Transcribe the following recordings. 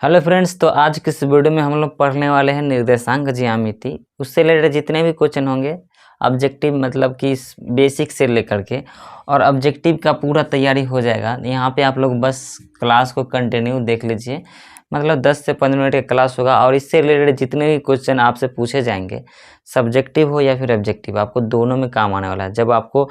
Hello friends, तो आज की इस वीडियो में हम लोग पढ़ने वाले हैं निर्देशांक ज्यामिति। उससे रिलेटेड जितने भी क्वेश्चन होंगे ऑब्जेक्टिव मतलब कि बेसिक से लेकर के और ऑब्जेक्टिव का पूरा तैयारी हो जाएगा। यहाँ पे आप लोग बस क्लास को कंटिन्यू देख लीजिए। मतलब 10 से 15 मिनट का क्लास होगा और इससे रिलेटेड जितने भी क्वेश्चन आपसे पूछे जाएंगे, सब्जेक्टिव हो या फिर ऑब्जेक्टिव, आपको दोनों में काम आने वाला है। जब आपको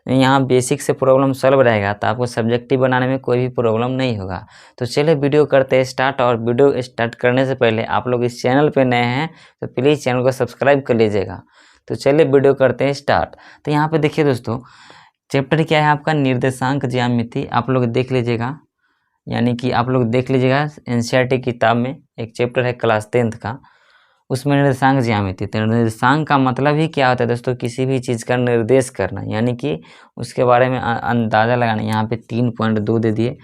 यहाँ बेसिक से प्रॉब्लम सॉल्व रहेगा तो आपको सब्जेक्टिव बनाने में कोई भी प्रॉब्लम नहीं होगा। तो चलिए वीडियो करते हैं स्टार्ट। और वीडियो स्टार्ट करने से पहले आप लोग इस चैनल पे नए हैं तो प्लीज़ चैनल को सब्सक्राइब कर लीजिएगा। तो चलिए वीडियो करते हैं स्टार्ट। तो यहाँ पे देखिए दोस्तों, चैप्टर क्या है आपका, निर्देशांक ज्यामिति। आप लोग देख लीजिएगा, यानी कि आप लोग देख लीजिएगा एनसीईआरटी किताब में एक चैप्टर है क्लास 10th का, उसमें निर्देशांक ज्यामिति। तो निर्देशांक का मतलब ही क्या होता है दोस्तों, किसी भी चीज़ का निर्देश करना, यानी कि उसके बारे में अंदाज़ा लगाना। यहाँ पे 3.2 दे दिए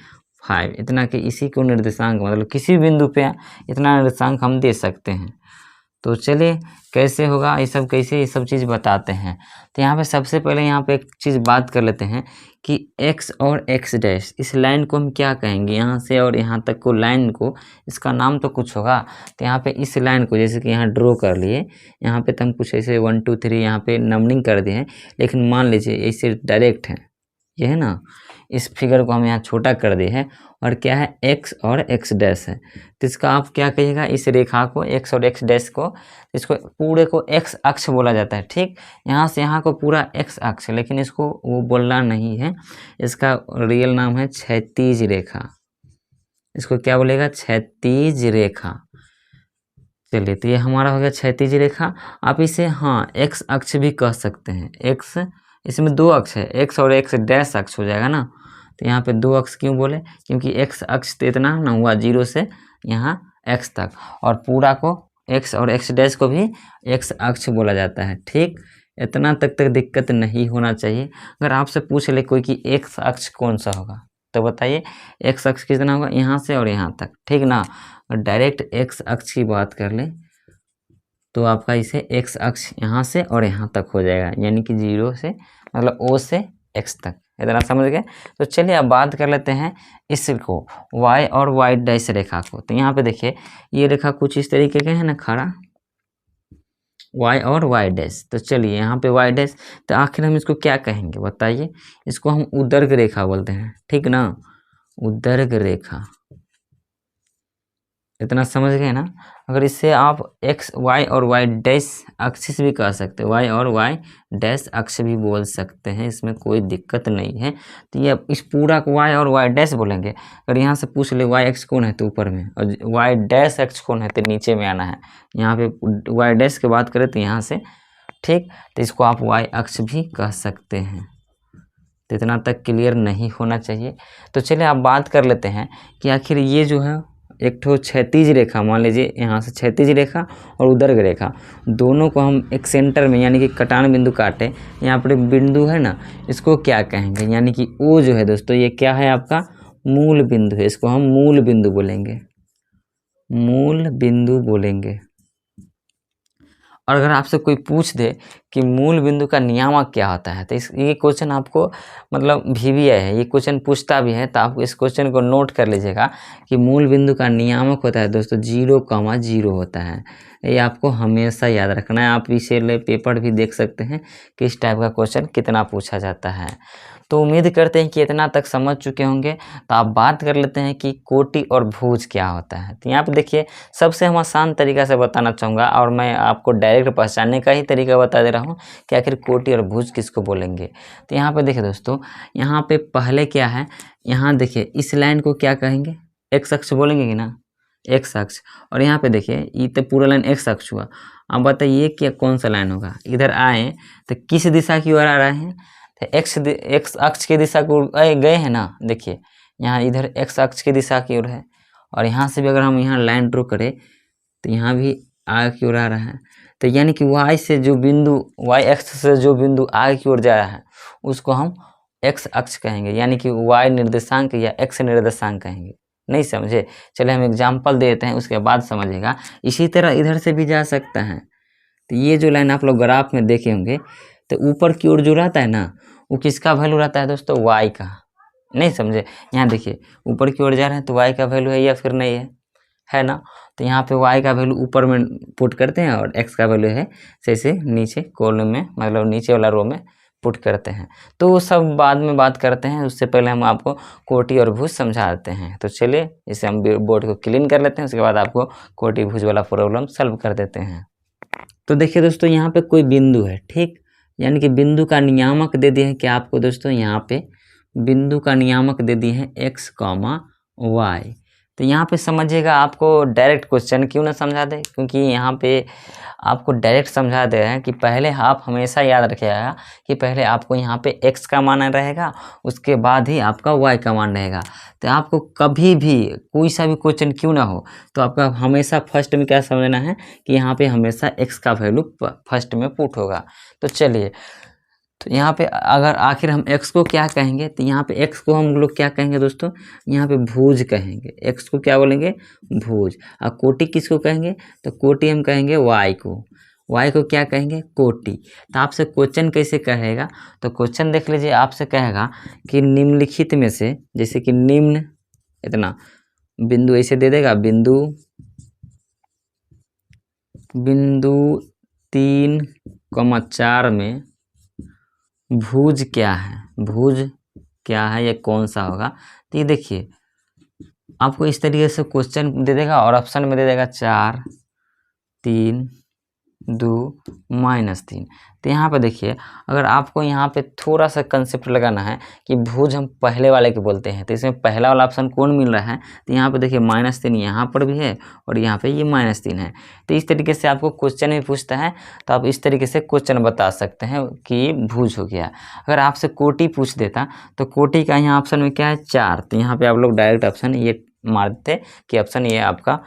5, इतना कि इसी को निर्देशांक मतलब किसी बिंदु पे इतना निर्देशांक हम दे सकते हैं। तो चलिए कैसे होगा ये सब चीज़ बताते हैं। तो यहाँ पे सबसे पहले यहाँ पे एक चीज़ बात कर लेते हैं कि x और x डैश, इस लाइन को हम क्या कहेंगे, यहाँ से और यहाँ तक को लाइन को, इसका नाम तो कुछ होगा। तो यहाँ पे इस लाइन को जैसे कि यहाँ ड्रॉ कर लिए, यहाँ पे तो हम कुछ ऐसे 1 2 3 यहाँ पे नंबरिंग कर दिए हैं, लेकिन मान लीजिए ऐसे डायरेक्ट है, ये है ना, इस फिगर को हम यहाँ छोटा कर दिए हैं और क्या है x और x डैश है। तो इसका आप क्या कहिएगा, इस रेखा को x और x डैश को, इसको पूरे को x अक्ष बोला जाता है। ठीक, यहाँ से यहाँ को पूरा x अक्ष, लेकिन इसको वो बोलना नहीं है, इसका रियल नाम है क्षैतिज रेखा। इसको क्या बोलेगा, क्षैतिज रेखा। चलिए, तो ये हमारा हो गया क्षैतिज रेखा। आप इसे x अक्ष भी कह सकते हैं। x, इसमें 2 अक्ष है, x और x डैश अक्ष हो जाएगा ना। तो यहाँ पे 2 अक्ष क्यों बोले, क्योंकि x अक्ष तो इतना ना हुआ 0 से यहाँ x तक, और पूरा को x और x डैश को भी x अक्ष बोला जाता है। ठीक, इतना तक दिक्कत नहीं होना चाहिए। अगर आपसे पूछ ले कोई कि x अक्ष कौन सा होगा, तो बताइए x अक्ष कितना होगा, यहाँ से और यहाँ तक। ठीक ना, डायरेक्ट x अक्ष की बात कर ले तो आपका इसे x अक्ष यहाँ से और यहाँ तक हो जाएगा, यानी कि 0 से मतलब O से x तक। इतना समझ गए। तो चलिए अब बात कर लेते हैं इसको, y और y डैश रेखा को। तो यहाँ पे देखिए ये रेखा कुछ इस तरीके के है ना, खड़ा y और y डैश। तो चलिए यहाँ पे y डैश, तो आखिर हम इसको क्या कहेंगे बताइए, इसको हम उदर्ग रेखा बोलते हैं। ठीक ना, उदर्ग रेखा, इतना समझ गए ना। अगर इससे आप x y और y डैश अक्ष भी कह सकते हैं, y और y डैश अक्ष भी बोल सकते हैं, इसमें कोई दिक्कत नहीं है। तो ये इस पूरा को y और y डैश बोलेंगे। अगर यहाँ से पूछ ले y अक्ष कौन है तो ऊपर में, और y डैश अक्ष कौन है तो नीचे में आना है। यहाँ पे y डैश की बात करें तो यहाँ से, ठीक, तो इसको आप y अक्ष भी कह सकते हैं। तो इतना तक क्लियर नहीं होना चाहिए। तो चलिए आप बात कर लेते हैं कि आखिर ये जो है एक ठो क्षैतिज रेखा, मान लीजिए यहाँ से क्षैतिज रेखा और उदर्ग रेखा, दोनों को हम एक सेंटर में यानी कि कटान बिंदु काटे, यहाँ पर बिंदु है ना, इसको क्या कहेंगे, यानी कि ओ जो है दोस्तों, ये क्या है आपका मूल बिंदु है, इसको हम मूल बिंदु बोलेंगे, मूल बिंदु बोलेंगे। और अगर आपसे कोई पूछ दे कि मूल बिंदु का नियामक क्या होता है, तो ये क्वेश्चन आपको मतलब VBI है, ये क्वेश्चन पूछता भी है, तो आप इस क्वेश्चन को नोट कर लीजिएगा कि मूल बिंदु का नियामक होता है दोस्तों 0,0 होता है। ये आपको हमेशा याद रखना है। आप इसे पेपर भी देख सकते हैं कि इस टाइप का क्वेश्चन कितना पूछा जाता है। तो उम्मीद करते हैं कि इतना तक समझ चुके होंगे। तो आप बात कर लेते हैं कि कोटि और भुज क्या होता है। तो यहाँ पे देखिए सबसे हम आसान तरीका से बताना चाहूँगा, और मैं आपको डायरेक्ट पहचानने का ही तरीका बता दे रहा हूँ कि आखिर कोटि और भुज किसको बोलेंगे। तो यहाँ पे देखिए दोस्तों, यहाँ पे पहले क्या है, यहाँ देखिए इस लाइन को क्या कहेंगे, x अक्ष बोलेंगे कि ना, x अक्ष। और यहाँ पे देखिए ये तो पूरा लाइन x अक्ष हुआ। अब बताइए क्या कौन सा लाइन होगा, इधर आए तो किस दिशा की ओर आ रहे हैं, तो x अक्ष की दिशा को गए हैं ना। देखिए यहाँ इधर x अक्ष की दिशा की ओर है, और यहाँ से भी अगर हम यहाँ लाइन ड्रॉ करें तो यहाँ भी आगे की ओर आ रहा है। तो यानी कि y से जो बिंदु, y अक्ष से जो बिंदु आगे की ओर जा रहा है उसको हम x अक्ष कहेंगे, यानी कि y निर्देशांक या x निर्देशांक कहेंगे। नहीं समझे, चले हम एग्जाम्पल देते हैं उसके बाद समझेगा। इसी तरह इधर से भी जा सकता है। तो ये जो लाइन आप लोग ग्राफ में देखे होंगे, तो ऊपर की ओर जो रहता है ना, वो किसका वैल्यू रहता है दोस्तों, y का। नहीं समझे, यहाँ देखिए ऊपर की ओर जा रहे हैं तो y का वैल्यू है या फिर नहीं है, है ना। तो यहाँ पे y का वैल्यू ऊपर में पुट करते हैं और x का वैल्यू है जैसे नीचे कॉलम में, मतलब नीचे वाला रो में पुट करते हैं। तो वो सब बाद में बात करते हैं, उससे पहले हम आपको कोटि और भुज समझाते हैं। तो चलिए इसे हम बोर्ड को क्लीन कर लेते हैं, उसके बाद आपको कोटि भुज वाला प्रॉब्लम सॉल्व कर देते हैं। तो देखिए दोस्तों, यहाँ पे कोई बिंदु है, ठीक, यानी कि बिंदु का नियामक दे दिए हैं कि आपको दोस्तों यहाँ पे बिंदु का नियामक दे दिए हैं x, y। तो यहाँ पे समझिएगा, आपको डायरेक्ट क्वेश्चन क्यों ना समझा दे, क्योंकि यहाँ पे आपको डायरेक्ट समझा दे रहे हैं कि पहले आप हमेशा याद रखिएगा कि पहले आपको यहाँ पे x का मान रहेगा, उसके बाद ही आपका y का मान रहेगा। तो आपको कभी भी कोई सा भी क्वेश्चन क्यों ना हो, तो आपका हमेशा फर्स्ट में क्या समझना है कि यहाँ पे हमेशा x का वैल्यू फर्स्ट में पुट होगा। तो चलिए, तो यहाँ पे अगर आखिर हम x को क्या कहेंगे, तो यहाँ पे x को हम लोग क्या कहेंगे दोस्तों, यहाँ पे भुज कहेंगे। x को क्या बोलेंगे, भुज। और कोटि किसको कहेंगे, तो कोटि हम कहेंगे y को। y को क्या कहेंगे, कोटि। तो आपसे क्वेश्चन कैसे कहेगा, तो क्वेश्चन देख लीजिए, आपसे कहेगा कि निम्नलिखित में से, जैसे कि निम्न इतना बिंदु ऐसे दे देगा, बिंदु 3,4 में भुज क्या है, भुज क्या है, ये कौन सा होगा। तो ये देखिए, आपको इस तरीके से क्वेश्चन दे देगा और ऑप्शन में दे देगा 4, 3, 2, -3। तो यहाँ पे देखिए, अगर आपको यहाँ पे थोड़ा सा कंसेप्ट लगाना है कि भुज हम पहले वाले के बोलते हैं, तो इसमें पहला वाला ऑप्शन कौन मिल रहा है, तो यहाँ पे देखिए -3 यहाँ पर भी है और यहाँ पे ये -3 है। तो इस तरीके से आपको क्वेश्चन भी पूछता है, तो आप इस तरीके से क्वेश्चन बता सकते हैं कि भुज हो गया। अगर आपसे कोटि पूछ देता, तो कोटि का यहाँ ऑप्शन में क्या है, 4, तो यहाँ पर आप लोग डायरेक्ट ऑप्शन ये मार देते कि ऑप्शन ये आपका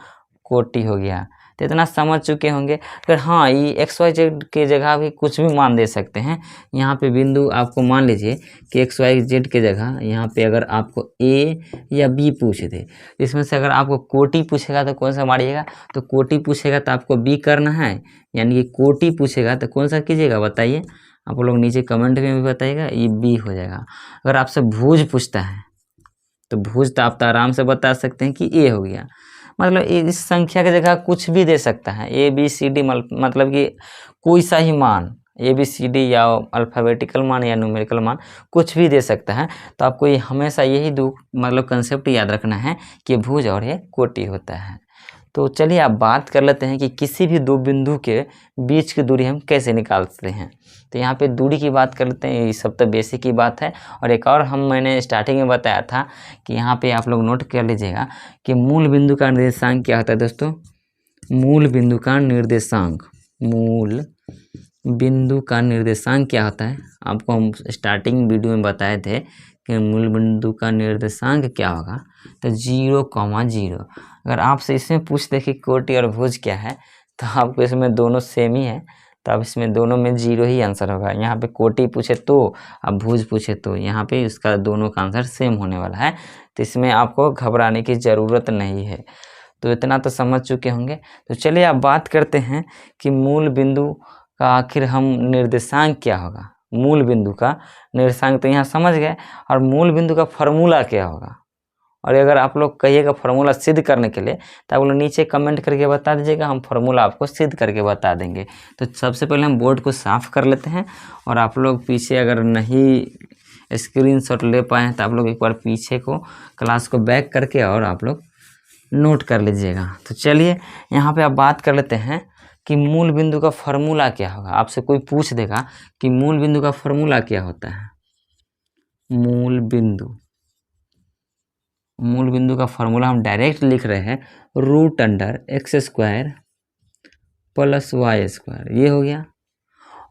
कोटि हो गया। तो इतना समझ चुके होंगे। फिर हाँ, ये XYZ के जगह भी कुछ भी मान दे सकते हैं। यहाँ पे बिंदु आपको मान लीजिए कि XYZ के जगह यहाँ पे अगर आपको A या B पूछ दे, इसमें से अगर आपको कोटि पूछेगा तो कौन सा मारिएगा, तो कोटि पूछेगा तो आपको B करना है, यानी कि कोटि पूछेगा तो कौन सा कीजिएगा बताइए, आप लोग नीचे कमेंट में भी बताइएगा, ये B हो जाएगा। अगर आपसे भुज पूछता है, तो भुज तो आप तो आराम से बता सकते हैं कि A हो गया। मतलब इस संख्या की जगह कुछ भी दे सकता है, ABCD, मतलब कि कोई सा ही मान, ABCD या अल्फ़ाबेटिकल मान या न्यूमेरिकल मान कुछ भी दे सकता है। तो आपको ये हमेशा यही दो मतलब कंसेप्ट याद रखना है कि भुज और ये कोटि होता है। तो चलिए आप बात कर लेते हैं कि किसी भी दो बिंदु के बीच की दूरी हम कैसे निकालते हैं। तो यहाँ पे दूरी की बात कर लेते हैं, ये सब तो बेसिक की बात है। और एक और मैंने स्टार्टिंग में बताया था कि यहाँ पे आप लोग नोट कर लीजिएगा कि मूल बिंदु का निर्देशांक क्या होता है दोस्तों, मूल बिंदु का निर्देशांक, मूल बिंदु का निर्देशांक क्या होता है, आपको हम स्टार्टिंग वीडियो में बताए थे कि मूल बिंदु का निर्देशांक क्या होगा, तो 0,0। अगर आपसे इसमें पूछ दे कि कोटि और भुज क्या है, तो आपको इसमें दोनों सेम ही है, तो अब इसमें दोनों में 0 ही आंसर होगा। यहाँ पे कोटि पूछे तो, अब भुज पूछे तो, यहाँ पे इसका दोनों का आंसर सेम होने वाला है। तो इसमें आपको घबराने की ज़रूरत नहीं है। तो इतना तो समझ चुके होंगे। तो चलिए आप बात करते हैं कि मूल बिंदु का आखिर हम निर्देशांक क्या होगा। मूल बिंदु का निर्देशांक तो यहाँ समझ गए, और मूल बिंदु का फार्मूला क्या होगा। और अगर आप लोग कहिएगा फार्मूला सिद्ध करने के लिए, तो आप लोग नीचे कमेंट करके बता दीजिएगा, हम फार्मूला आपको सिद्ध करके बता देंगे। तो सबसे पहले हम बोर्ड को साफ़ कर लेते हैं, और आप लोग पीछे अगर नहीं स्क्रीनशॉट ले पाए हैं तो आप लोग एक बार पीछे को क्लास को बैक करके और आप लोग नोट कर लीजिएगा। तो चलिए यहाँ पे आप बात कर लेते हैं कि मूल बिंदु का फार्मूला क्या होगा। आपसे कोई पूछ देगा कि मूल बिंदु का फार्मूला क्या होता है। मूल बिंदु का फार्मूला हम डायरेक्ट लिख रहे हैं, √x² + y², ये हो गया।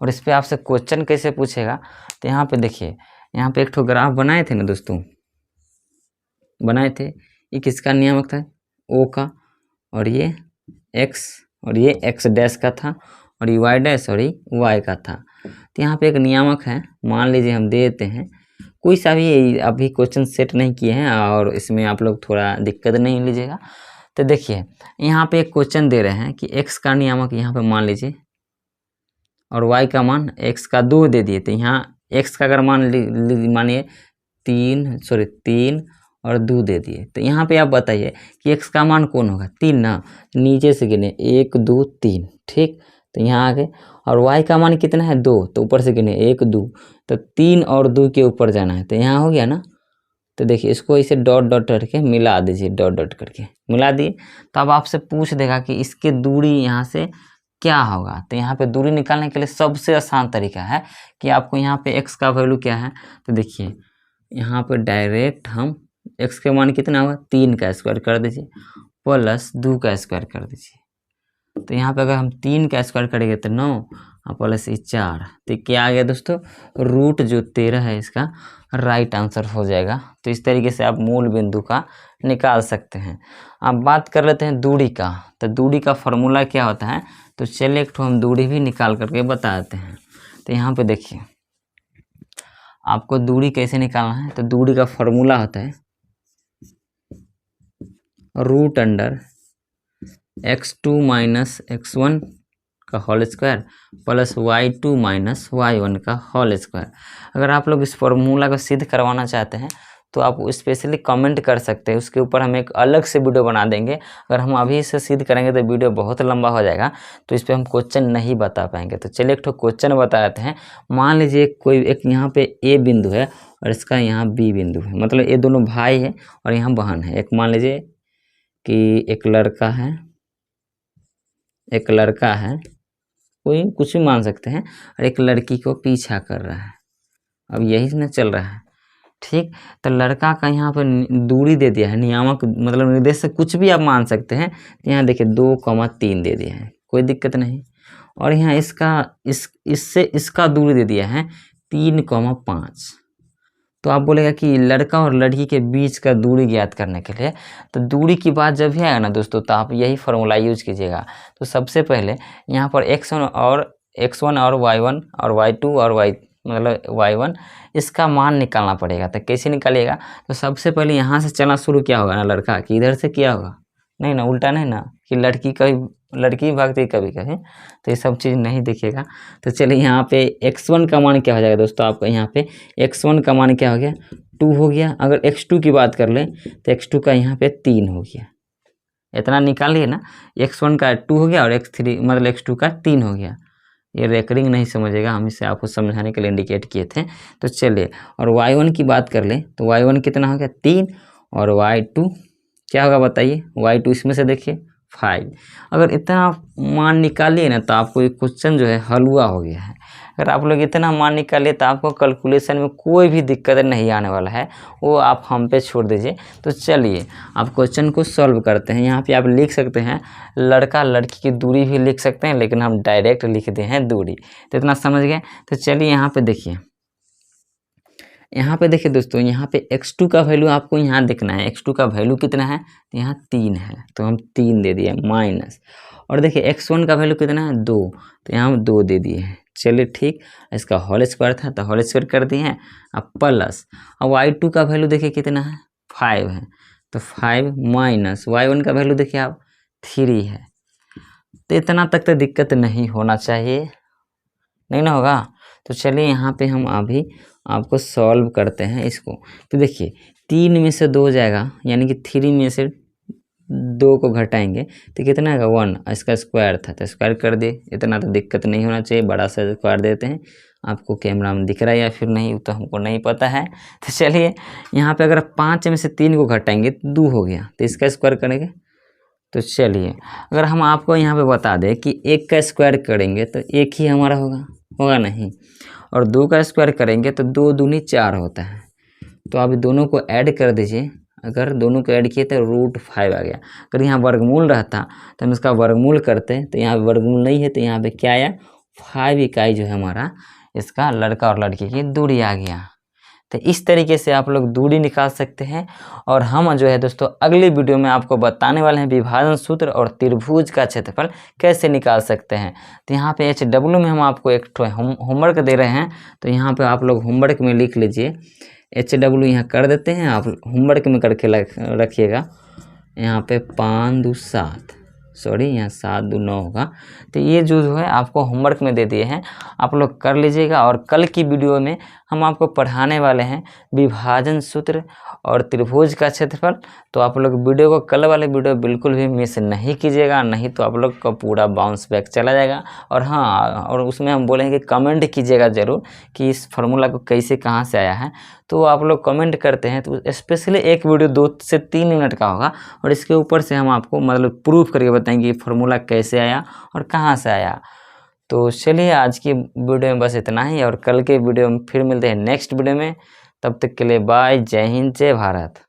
और इस पर आपसे क्वेश्चन कैसे पूछेगा, तो यहाँ पे देखिए, यहाँ पे एक ठो ग्राफ बनाए थे ना दोस्तों, बनाए थे। ये किसका नियामक था, O का, और ये x, और ये x' का था, और ये y' और ये y का था। तो यहाँ पे एक नियामक है, मान लीजिए हम दे देते हैं, कोई सा भी अभी क्वेश्चन सेट नहीं किए हैं और इसमें आप लोग थोड़ा दिक्कत नहीं लीजिएगा। तो देखिए यहाँ पे एक क्वेश्चन दे रहे हैं कि x का नियामक यहाँ पे मान लीजिए, और y का मान x का 2 दे दिए। तो यहाँ x का अगर मानिए 3 और 2 दे दिए। तो यहाँ पे आप बताइए कि x का मान कौन होगा, 3 ना। नीचे से गिने 1 2 3, ठीक। तो यहाँ आ गए। और y का मान कितना है 2, तो ऊपर से गिने 1 2, तो 3 और 2 के ऊपर जाना है। तो यहाँ हो गया ना। तो देखिए इसको इसे डॉट डॉट करके मिला दीजिए, डॉट डॉट करके मिला दिए। तो अब आपसे पूछ देगा कि इसके दूरी यहाँ से क्या होगा। तो यहाँ पे दूरी निकालने के लिए सबसे आसान तरीका है कि आपको यहाँ पे x का वैल्यू क्या है। तो देखिए यहाँ पे डायरेक्ट हम x के मान कितना होगा, 3 का स्क्वायर कर दीजिए प्लस 2 का स्क्वायर कर दीजिए। तो यहाँ पे अगर हम 3 का स्क्वायर करेंगे तो 9 और प्लस 4, तो क्या आ गया दोस्तों, रूट जो 13 है इसका राइट आंसर हो जाएगा। तो इस तरीके से आप मूल बिंदु का निकाल सकते हैं। अब बात कर लेते हैं दूरी का। तो दूरी का फॉर्मूला क्या होता है, तो चलिए एक हम दूरी भी निकाल करके बता देते हैं। तो यहाँ पे देखिए आपको दूरी कैसे निकालना है। तो दूरी का फॉर्मूला होता है root under x2 minus x1 का whole square plus y2 minus y1 का होल स्क्वायर। अगर आप लोग इस फॉर्मूला को सिद्ध करवाना चाहते हैं तो आप स्पेशली कमेंट कर सकते हैं, उसके ऊपर हम एक अलग से वीडियो बना देंगे। अगर हम अभी इसे सिद्ध करेंगे तो वीडियो बहुत लंबा हो जाएगा, तो इस पर हम क्वेश्चन नहीं बता पाएंगे। तो चलिए एक ठो क्वेश्चन बता देते हैं। मान लीजिए कोई एक यहाँ पे ए बिंदु है और इसका यहाँ बी बिंदु है, मतलब ये दोनों भाई है और यहाँ बहन है। एक मान लीजिए कि एक लड़का है, एक लड़का है, कोई कुछ भी मान सकते हैं, और एक लड़की को पीछा कर रहा है। अब यही ना चल रहा है, ठीक। तो लड़का का यहाँ पर दूरी दे दिया है, नियामक मतलब निर्देशक कुछ भी आप मान सकते हैं। यहाँ देखिए 2,3 दे दिया है, कोई दिक्कत नहीं। और यहाँ इसका इससे इसका दूरी दे दिया है 3,5। तो आप बोलेगा कि लड़का और लड़की के बीच का दूरी ज्ञात करने के लिए, तो दूरी की बात जब भी आएगा ना दोस्तों, तो आप यही फॉर्मूला यूज कीजिएगा। तो सबसे पहले यहाँ पर x1 और y1 और y2 और y1 इसका मान निकालना पड़ेगा। तो कैसे निकालिएगा, तो सबसे पहले यहाँ से चलना शुरू किया होगा ना लड़का, कि इधर से किया होगा, नहीं ना, उल्टा नहीं ना, कि लड़की भागती कभी कभी, तो ये सब चीज़ नहीं देखिएगा। तो चलिए यहाँ पे x1 का मान क्या हो जाएगा दोस्तों, आपका यहाँ पे x1 का मान क्या हो गया, 2 हो गया। अगर x2 की बात कर लें तो x2 का यहाँ पे 3 हो गया। इतना निकाल लिए ना, x1 का 2 हो गया और x3 मतलब x2 का 3 हो गया। ये रेकरिंग नहीं समझेगा, हम इसे आपको समझाने के लिए इंडिकेट किए थे। तो चलिए, और y1 की बात कर लें तो y1 कितना हो गया 3, और y2 क्या होगा बताइए, y2 इसमें से देखिए 5। अगर इतना मान निकालिए ना तो आपको ये क्वेश्चन जो है हलवा हो गया है। अगर आप लोग इतना मान निकालिए तो आपको कैलकुलेशन में कोई भी दिक्कत नहीं आने वाला है, वो आप हम पे छोड़ दीजिए। तो चलिए आप क्वेश्चन को सॉल्व करते हैं। यहाँ पे आप लिख सकते हैं लड़का लड़की की दूरी भी लिख सकते हैं, लेकिन हम डायरेक्ट लिखते हैं दूरी। तो इतना समझ गए। तो चलिए यहाँ पे देखिए, यहाँ पे देखिए दोस्तों, यहाँ पे x2 का वैल्यू आपको यहाँ देखना है। x2 का वैल्यू कितना है, तो यहाँ 3 है, तो हम 3 दे दिए माइनस। और देखिए x1 का वैल्यू कितना है 2, तो यहाँ हम 2 दे दिए हैं। चलिए ठीक, इसका होल स्क्वायर था तो होल स्क्वायर कर दिए हैं। अब प्लस, अब y2 का वैल्यू देखिए कितना है 5 है, तो 5 माइनस y1 का वैल्यू देखिए आप 3 है। तो इतना तक तो दिक्कत नहीं होना चाहिए, नहीं ना होगा। तो चलिए यहाँ पे हम अभी आपको सॉल्व करते हैं इसको। तो देखिए 3 में से 2 जाएगा, यानी कि 3 में से 2 को घटाएंगे तो कितना आएगा 1। इसका स्क्वायर था तो स्क्वायर कर दिए, इतना तो दिक्कत नहीं होना चाहिए। बड़ा सा स्क्वायर देते हैं, आपको कैमरा में दिख रहा है या फिर नहीं तो हमको नहीं पता है। तो चलिए यहाँ पे अगर 5 में से 3 को घटाएंगे तो 2 हो गया, तो इसका स्क्वायर करेंगे। तो चलिए अगर हम आपको यहाँ पे बता दें कि 1 का स्क्वायर करेंगे तो 1 ही हमारा होगा नहीं, और 2 का स्क्वायर करेंगे तो 2 दूनी 4 होता है। तो आप दोनों को ऐड कर दीजिए। अगर दोनों को ऐड किए तो √5 आ गया। अगर यहाँ वर्गमूल रहता तो हम इसका वर्गमूल करते, तो यहाँ वर्गमूल नहीं है, तो यहाँ पे क्या आया 5 इकाई जो है हमारा इसका लड़का और लड़की की दूरी आ गया। तो इस तरीके से आप लोग दूरी निकाल सकते हैं। और हम जो है दोस्तों अगली वीडियो में आपको बताने वाले हैं विभाजन सूत्र और त्रिभुज का क्षेत्रफल कैसे निकाल सकते हैं। तो यहाँ पे HW में हम आपको एक होमवर्क दे रहे हैं, तो यहाँ पे आप लोग होमवर्क में लिख लीजिए। HW यहाँ कर देते हैं, आप होमवर्क में करके रखिएगा। यहाँ पे 5 2 7, सॉरी यहाँ 7 2 9 होगा। तो ये जो है आपको होमवर्क में दे दिए हैं, आप लोग कर लीजिएगा। और कल की वीडियो में हम आपको पढ़ाने वाले हैं विभाजन सूत्र और त्रिभुज का क्षेत्रफल। तो आप लोग वीडियो को, कल वाले वीडियो बिल्कुल भी मिस नहीं कीजिएगा, नहीं तो आप लोग का पूरा बाउंस बैक चला जाएगा। और हाँ, और उसमें हम बोलेंगे कमेंट कीजिएगा ज़रूर कि इस फार्मूला को कैसे कहाँ से आया है। तो आप लोग कमेंट करते हैं तो स्पेशली एक वीडियो 2 से 3 मिनट का होगा और इसके ऊपर से हम आपको मतलब प्रूफ करके बताएंगे कि फार्मूला कैसे आया और कहाँ से आया। तो चलिए आज की वीडियो में बस इतना ही, और कल के वीडियो में फिर मिलते हैं नेक्स्ट वीडियो में। तब तक के लिए बाय, जय हिंद, जय भारत।